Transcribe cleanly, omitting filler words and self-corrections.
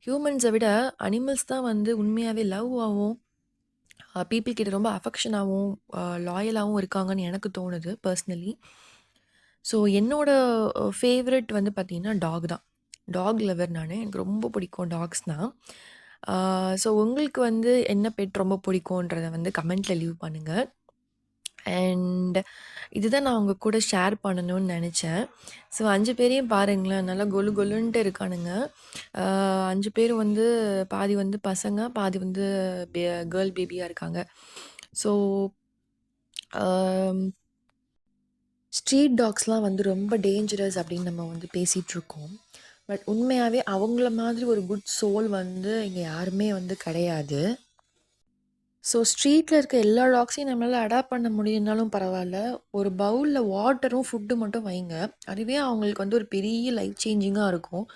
Humans விட animals தான் வந்து உண்மையாவே லவ்வாவும், பீப்பிள் கிட்ட ரொம்ப அஃபெக்ஷனாவும், லாயலாவும் இருக்காங்கன்னு எனக்கு தோணுது பர்சனலி. ஸோ என்னோட ஃபேவரைட் வந்து பார்த்தீங்கன்னா, டாக் தான். டாக் லவர் நானு. எனக்கு ரொம்ப பிடிக்கும் டாக்ஸ்னா. ஸோ உங்களுக்கு வந்து என்ன பெட் ரொம்ப பிடிக்குன்றத வந்து கமெண்ட்ல லீவ் பண்ணுங்க. அண்ட் இதுதான் நான் உங்க கூட ஷேர் பண்ணணும்னு நெனச்சேன். ஸோ 5 பேரையும் பாருங்களேன், நல்லா கொலு கொலுன்ட்டு இருக்கானுங்க. அ 5 பேரும் வந்து பாதி வந்து பசங்க, பாதி வந்து பெ கேர்ள் பேபியா இருக்காங்க. ஸோ அம் ஸ்ட்ரீட் டாக்ஸ்லாம் வந்து ரொம்ப டேஞ்சரஸ் அப்படின்னு நம்ம வந்து பேசிகிட்ருக்கோம். பட் உண்மையாவே அவங்கள மாதிரி ஒரு குட் சோல் வந்து இங்க யாருமே வந்து கிடையாது. ஸோ ஸ்ட்ரீட்ல இருக்க எல்லா டாக்ஸையும் நம்மளால அடாப்ட் பண்ண முடியும்னாலும் பரவால்ல. ஒரு பவுல்ல வாட்டரும், ஃபுட்டும் மட்டும் வைங்க. அதுவே அவங்களுக்கு வந்து ஒரு பெரிய லைஃப் சேஞ்சிங்கா இருக்கும்.